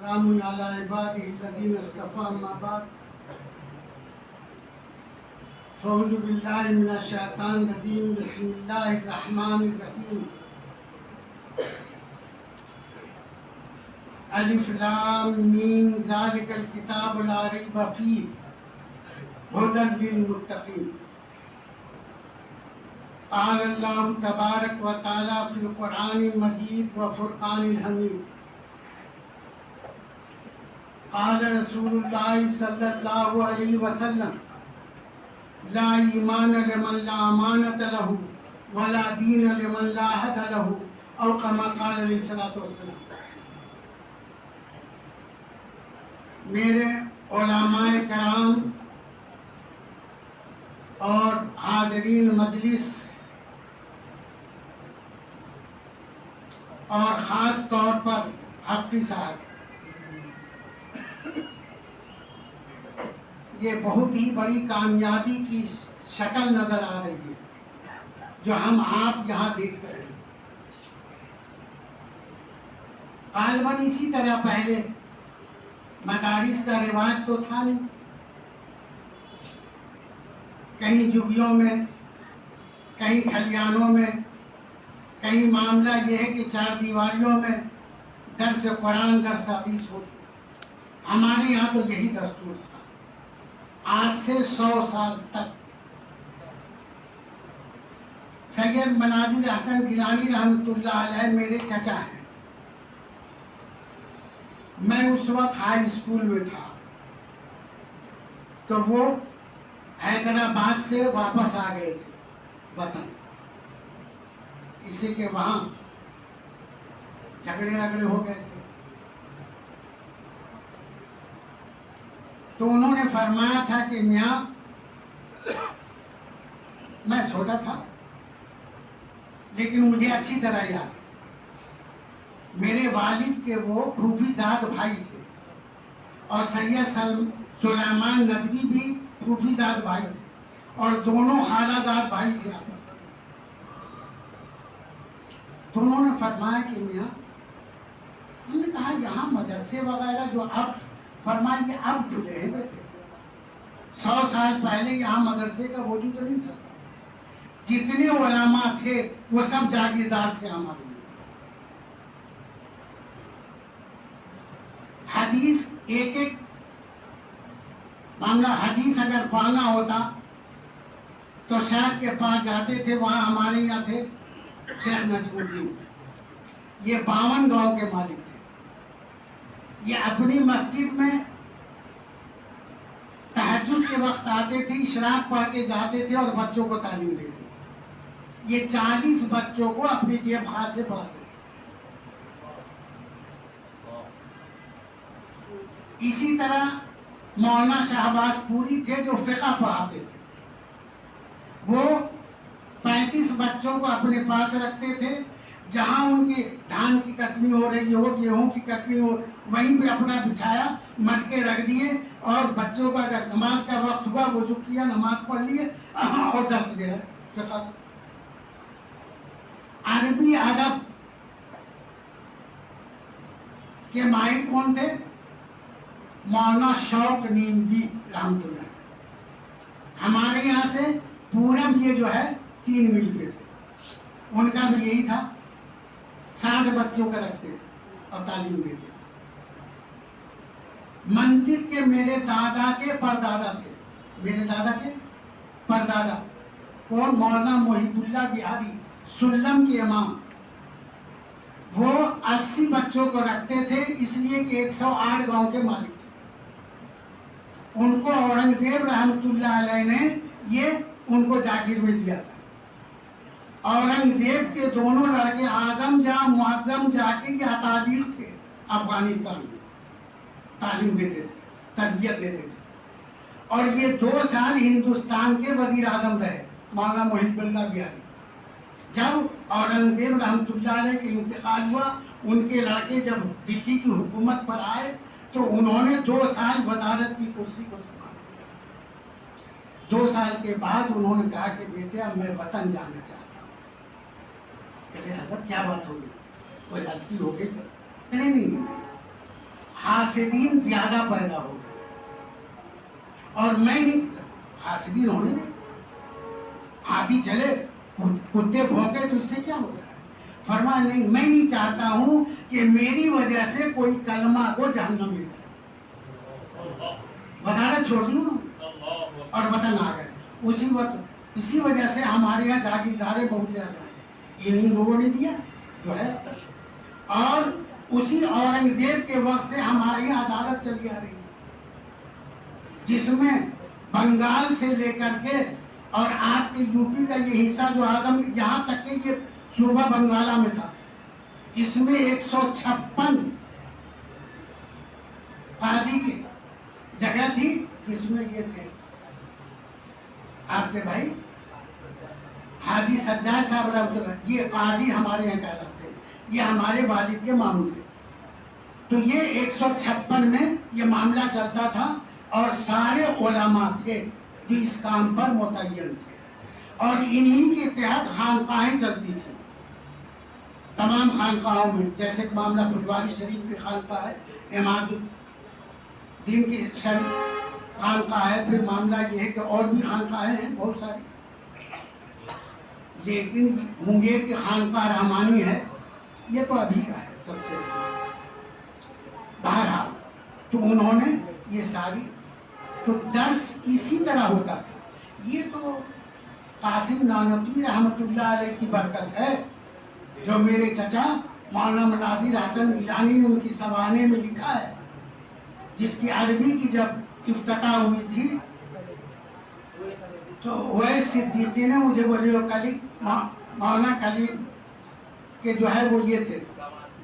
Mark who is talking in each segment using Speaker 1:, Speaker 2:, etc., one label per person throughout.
Speaker 1: سلام علی عباده الذین اصطفى اما بعد فاعوذ باللہ من الشیطان الرجیم بسم اللہ الرحمن الرحیم الف لام میم ذالک الکتاب لا ریب فیہ ھدی للمتقین قال اللہ تبارک و تعالی فی القرآن المجید و فرقان الحمید قال رسول اللہ صلی اللہ علیہ وسلم لا ایمان لمن لا امانت له ولا دین لمن لا عہد له او کما قال علیہ الصلوۃ والسلام۔ میرے علماء کرام اور حاضرین مجلس اور خاص طور پر حقی صاحب، یہ بہت ہی بڑی کامیابی کی شکل نظر آ رہی ہے جو ہم آپ یہاں دیکھ رہے ہیں۔ غالباً اسی طرح پہلے مدارس کا رواج تو تھا نہیں، کہیں جھگیوں میں، کہیں کھلیانوں میں، کہیں معاملہ یہ ہے کہ چار دیواریوں میں درس قرآن درس حدیث ہوتی۔ ہمارے یہاں تو یہی دستور تھا آج سے 100 سال تک۔ سید مناظر حسن گیلانی رحمۃ اللہ علیہ میرے چچا ہیں۔ میں اس وقت ہائی اسکول میں تھا تو وہ حیدرآباد سے واپس آ گئے تھے وطن، اسی کے وہاں جھگڑے رگڑے ہو گئے تھے، تو انہوں نے فرمایا تھا کہ میاں، میں چھوٹا تھا لیکن مجھے اچھی طرح یاد ہے، میرے والد کے وہ پھوپھی زاد بھائی تھے اور سید سلیمان ندوی بھی پھوپھی زاد بھائی تھے اور دونوں خالہ زاد بھائی تھے آپس میں۔ تو انہوں نے فرمایا کہ میاں، ہم نے کہا یہاں مدرسے وغیرہ جو اب فرمایا یہ اب کھلے ہیں بیٹے، 100 سال پہلے یہاں مدرسے کا وجود نہیں تھا، جتنے علماء تھے وہ سب جاگیردار تھے ہمارے لیے۔ حدیث ایک ایک معاملہ، حدیث اگر پڑھنا ہوتا تو شیخ کے پاس جاتے تھے، وہاں ہمارے یہاں تھے شیخ نجم الدین، یہ 52 گاؤں کے مالک تھے۔ یہ اپنی مسجد میں تہجد کے وقت آتے تھے، اشراق پڑھ کے جاتے تھے اور بچوں کو تعلیم دیتے تھے۔ یہ 40 بچوں کو اپنی جیب خرچ سے پڑھاتے تھے۔ اسی طرح مولانا شہباز پوری تھے جو فقہ پڑھاتے تھے، وہ 35 بچوں کو اپنے پاس رکھتے تھے، جہاں ان کی دھان کی کٹنی ہو رہی ہو، گیہوں کی کٹنی ہو، وہیں پہ اپنا بچھایا، مٹکے رکھ دیے اور بچوں کا اگر نماز کا وقت ہوا وضو کیا، نماز پڑھ لیے اور درس دے رہے فقہ۔ عربی ادب کے ماہر کون تھے؟ مولانا شوق نیموی رحمۃ اللہ۔ ہمارے یہاں سے پورب یہ جو ہے 3 میل پہ تھے، ان کا بھی یہی تھا، 60 بچوں کا رکھتے تھے اور تعلیم دیتے تھے۔ منطق کے میرے دادا کے پردادا تھے، میرے دادا کے پردادا کون؟ مولانا محب اللہ بہاری سلم کے امام۔ وہ 80 بچوں کو رکھتے تھے، اس لیے کہ 108 گاؤں کے مالک تھے۔ ان کو اورنگزیب رحمۃ اللہ علیہ نے یہ ان کو جاگیر میں دیا تھا۔ اورنگزیب کے دونوں لڑکے اعظم جاں معظم جاں کے یہ اطالیر تھے، افغانستان میں تعلیم دیتے تھے، تربیت دیتے تھے، اور یہ 2 سال ہندوستان کے وزیر اعظم رہے مولانا محب اللہ بہاری۔ جب اورنگزیب رحمۃ اللہ علیہ کے انتقال ہوا، ان کے لڑکے جب دلی کی حکومت پر آئے تو انہوں نے 2 سال وزارت کی کرسی کو سنبھالا۔ 2 سال کے بعد انہوں نے کہا کہ بیٹے اب میں وطن جانا چاہتا ہوں۔ کہے حضرت کیا بات ہوگی، کوئی غلطی ہو گئی؟ نہیں، حاسدین زیادہ پیدا ہو گئے، اور میں نہیں، حاسدین ہونے دیں، ہاتھی چلے کتے بھونکے تو اس سے کیا ہوتا ہے؟ فرمایا نہیں، میں نہیں چاہتا ہوں کہ میری وجہ سے کوئی کلمہ کو جہنم میں جائے۔ وزارت چھوڑ دی انہوں نے اور وطن آ گئے۔ اسی وجہ سے ہمارے یہاں جاگیرداریں بہت زیادہ ہیں، انہی لوگوں نے دیا جو ہے اب تک۔ اور اسی اورنگزیب کے وقت سے ہمارے یہاں عدالت چلی آ رہی ہے، جس میں بنگال سے لے کر کے اور آپ کے یو پی کا یہ حصہ جو اعظم، یہاں تک کہ یہ صوبہ بنگالہ میں تھا، اس میں 156 قاضی کی جگہ تھی، جس میں یہ تھے آپ کے بھائی حاجی سجاد صاحب رحمۃ اللہ، یہ قاضی ہمارے یہاں کہلاتے ہیں، یہ ہمارے والد کے ماموں تھے۔ تو یہ 156 میں یہ معاملہ چلتا تھا، اور سارے علماء تھے جو اس کام پر متعین تھے، اور انہی کے تحت خانقاہیں چلتی تھیں تمام خانقاہوں میں۔ جیسے کہ معاملہ پھلواری شریف کی خانقاہ ہے، اماد الدین کی شریف خانقاہ ہے، پھر معاملہ یہ ہے کہ اور بھی خانقاہیں ہیں بہت ساری، لیکن منگیر کی خانقاہ رحمانی ہے، یہ تو ابھی کا ہے سب سے۔ بہرحال تو انہوں نے یہ ساری، تو درس اسی طرح ہوتا تھا۔ یہ تو قاسم نانوتوی رحمۃ اللہ علیہ کی برکت ہے، جو میرے چچا مولانا مناظر حسن گیلانی نے ان کی سوانح میں لکھا ہے، جس کی عربی کی جب افتتاح ہوئی تھی تو اویس صدیقی نے مجھے ولی کلی مولانا کلیم کے جو ہے وہ یہ تھے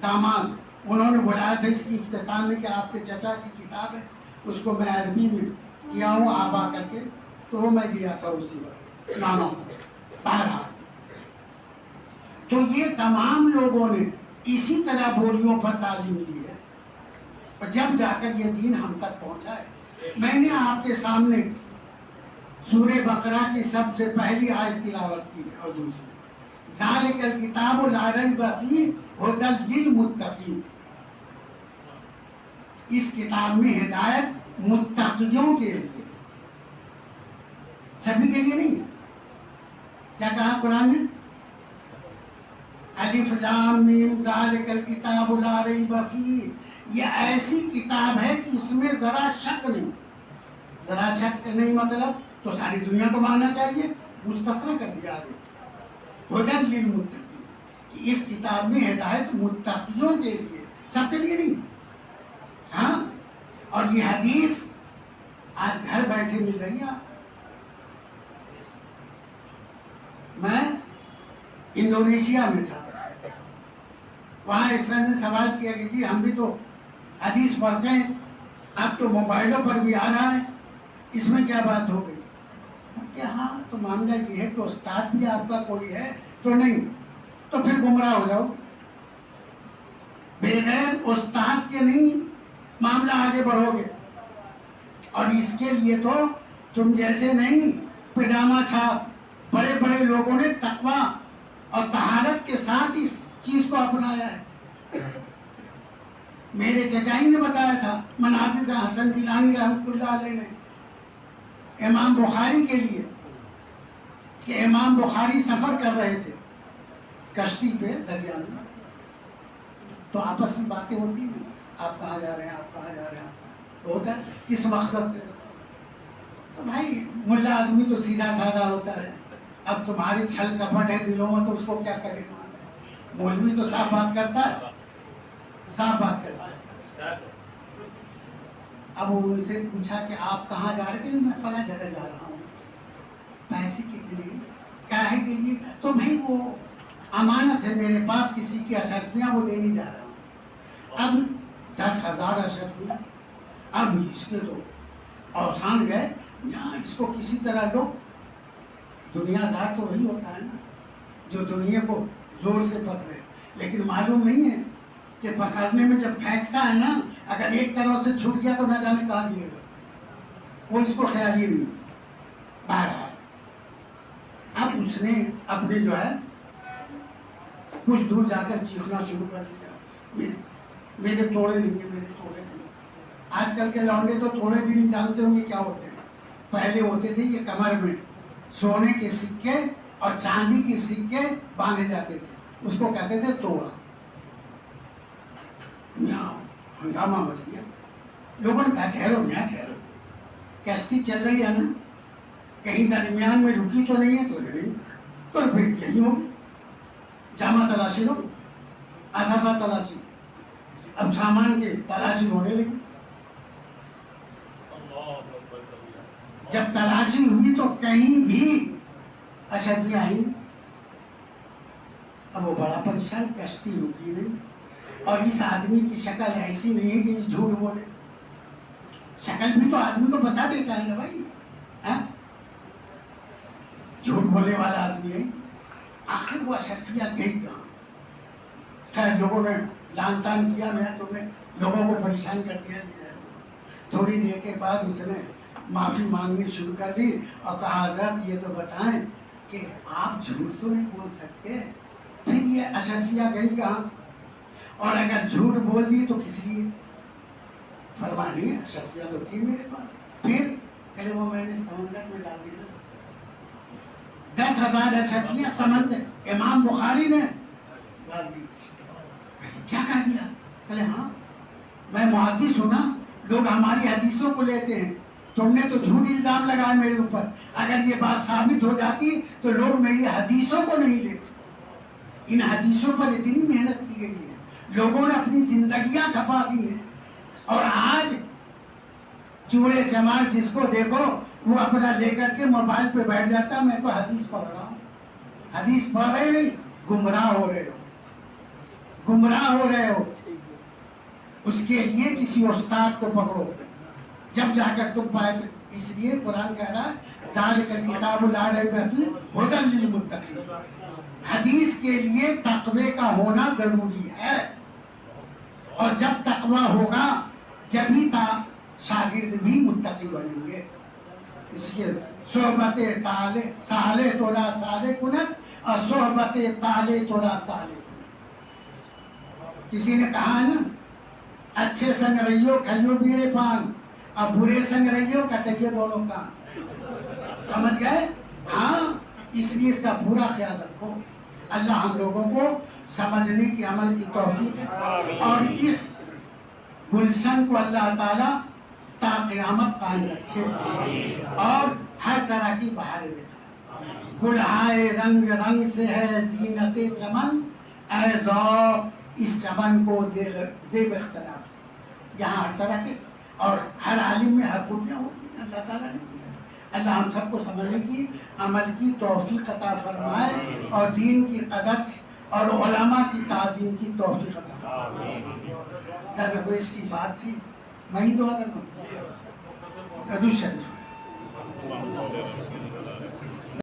Speaker 1: داماد، انہوں نے بلایا تھا اس کی افتتاح میں کہ آپ کے چچا کی کتاب ہے، اس کو میں عربی میں کیا ہوں آپ آ کر کے، تو وہ میں گیا تھا اسی وقت نانا تھا۔ بہرحال تو یہ تمام لوگوں نے اسی طرح بولیوں پر تعلیم دی ہے، اور جب جا کر یہ دین ہم تک پہنچا ہے۔ میں نے آپ کے سامنے سورہ بقرہ کی سب سے پہلی آیت تلاوت کی ہے، اور دوسری ذالک الکتاب لا ریب فیہ ھدی للمتقین، اس کتاب میں ہدایت متقیوں کے لیے، سبھی کے لیے نہیں۔ کیا کہا قرآن نے؟ الف لام میم ذالک الکتاب لا ریب فیہ، یہ ایسی کتاب ہے کہ اس میں ذرا شک نہیں۔ ذرا شک نہیں مطلب تو ساری دنیا کو ماننا چاہیے، مستثنی کر دیا آگے ھدی للمتقین، کہ اس کتاب میں ہدایت متقیوں کے لیے، سب کے لیے نہیں۔ ہاں، اور یہ حدیث آج گھر بیٹھے مل رہی ہے۔ میں انڈونیشیا میں تھا، وہاں اس نے سوال کیا کہ جی ہم بھی تو حدیث پڑھتے ہیں، اب تو موبائلوں پر بھی آ رہا ہے، اس میں کیا بات ہو گئی؟ کہ ہاں تو معاملہ یہ ہے کہ استاد بھی آپ کا کوئی ہے تو نہیں، تو پھر گمراہ ہو جاؤ، بغیر استاد کے نہیں معاملہ آگے بڑھو گے۔ اور اس کے لیے تو تم جیسے نہیں پجامہ چھاپ بڑے بڑے لوگوں نے تقویٰ اور طہارت کے ساتھ اس چیز کو اپنایا ہے۔ میرے چچائی نے بتایا تھا، مناظر حسن گیلانی رحمۃ اللہ علیہ نے امام بخاری کے لیے، کہ امام بخاری سفر کر رہے تھے کشتی پہ دریا میں، تو آپس میں باتیں ہوتی ہیں، آپ کہاں جا رہے ہیں، آپ کہاں جا رہے ہیں، تو ہوتا ہے کس مقصد سے؟ تو بھائی ملا آدمی تو سیدھا سادہ ہوتا ہے، اب تمہاری چھل کپٹ ہے دلوں میں تو اس کو کیا کرے گا؟ مولوی تو صاف بات کرتا ہے، صاف بات کرتا ہے۔ اب وہ ان سے پوچھا کہ آپ کہاں جا رہے ہیں؟ میں فلاں جگہ جا رہا ہوں۔ پیسے کتنے؟ کاہے کے لیے؟ تو بھائی وہ امانت ہے میرے پاس، کسی کی اشرفیاں وہ دینے جا رہا ہوں۔ اب 10,000 اشرفیاں، اب اس کے تو اوسان گئے، یہاں اس کو کسی طرح لو، دنیا دار تو وہی ہوتا ہے نا جو دنیا کو زور سے پکڑے، لیکن معلوم نہیں ہے کہ پکڑنے میں جب کھینچتا ہے نا، اگر ایک طرف سے چھوٹ گیا تو نہ جانے کہاں گرے گا، وہ اس کو خیال ہی نہیں۔ بہرحال اب اس نے اپنے جو ہے کچھ دور جا کر چیخنا شروع کر دیا، میرے توڑے نہیں ہیں، میرے توڑے نہیں۔ آج کل کے لونڈے تو تھوڑے بھی نہیں جانتے ہوں گے کیا ہوتے ہیں. پہلے ہوتے تھے یہ کمر میں سونے کے سکے اور چاندی کے سکے باندھے جاتے تھے, اس کو کہتے تھے توڑا. میاں ہنگامہ مچ گیا, لوگوں نے کہا ٹھہرو میاں ٹھہرو, کشتی چل رہی ہے نا, کہیں درمیان میں رکی تو نہیں ہے, تو نہیں تو پھر یہی ہوگی. جامع تلاشی لو, اثاثہ تلاشی, اب سامان کی تلاشی ہونے لگی. جب تلاشی ہوئی تو کہیں بھی اشرفی آئی. اب وہ بڑا پریشان, کشتی رکی نہیں, اور اس آدمی کی شکل ایسی نہیں ہے کہ یہ جھوٹ بولے. شکل بھی تو آدمی کو بتا دیتا ہے نا بھائی, جھوٹ بولنے والا آدمی ہے. آخر وہ اشرفیہ گئی کہاں؟ خیر لوگوں نے لان تان کیا, میں تو لوگوں کو پریشان کر دیا. تھوڑی دیر کے بعد اس نے معافی مانگنی شروع کر دی اور کہا حضرت یہ تو بتائیں کہ آپ جھوٹ تو نہیں بول سکتے. پھر یہ اشرفیہ گئی کہاں, اور اگر جھوٹ بول دی تو کس لیے؟ فرمانی اشرفیہ تو تھی میرے پاس. پھر کہلے وہ میں نے سمندر میں ڈال دیا. 10,000 اشرفیہ سمندر امام بخاری نے ڈال دی. کیا کہہ دیا؟ کہلے ہاں میں محدث ہوں نا, لوگ ہماری حدیثوں کو لیتے ہیں, تم نے تو جھوٹ الزام لگایا میرے اوپر. اگر یہ بات ثابت ہو جاتی تو لوگ میری حدیثوں کو نہیں لیتے. ان حدیثوں پر اتنی محنت کی گئی ہے, لوگوں نے اپنی زندگیاں کھپا دی ہیں, اور آج چوڑے چمار جس کو دیکھو وہ اپنا لے کر کے موبائل پہ بیٹھ جاتا ہے, میں تو حدیث پڑھ رہا ہوں. حدیث پڑھ رہے نہیں, گمراہ ہو رہے ہو, گمراہ ہو رہے ہو. اس کے لیے کسی استاد کو پکڑو, جب جا کر تم پائے. اس لیے قرآن کہہ رہا ہے ذالک الکتاب لا ریب فیہ ھدی للمتقین. حدیث کے لیے تقوی کا ہونا ضروری ہے, اور جب تقوی ہوگا جبھی شاگرد بھی متقی بنیں گے. اس لیے صحبت صالح تورا صالح کنت, اور صحبت طالح تورا طالح کنت. کسی نے کہا نا اچھے سنگ رہیو کھائیو بیڑے پان, اور برے سنگ رہیو کٹائیے دونوں کان. سمجھ گئے؟ ہاں, اس لیے اس کا پورا خیال رکھو. اللہ ہم لوگوں کو سمجھنے کی عمل کی توفیق ہے, اور اس گلشن کو اللہ تعالیٰ تا قیامت قائم رکھے, اور ہر طرح کی بہاریں دکھائے. گلہائے رنگ رنگ سے ہے زینت چمن, اے ذوق اس چمن کو زیب اختلاف سے. یہاں ہر طرح کے, اور ہر عالم میں ہر خوبیاں ہوتی ہیں, اللہ تعالیٰ نے دیا. اللہ ہم سب کو سمجھنے کی عمل کی توفیق عطا فرمائے, اور دین کی قدر اور علماء کی تعظیم کی توفیق عطا فرمائے. جب اس کی بات تھی میں ہی دعا کرتا ہوں. درود شریف.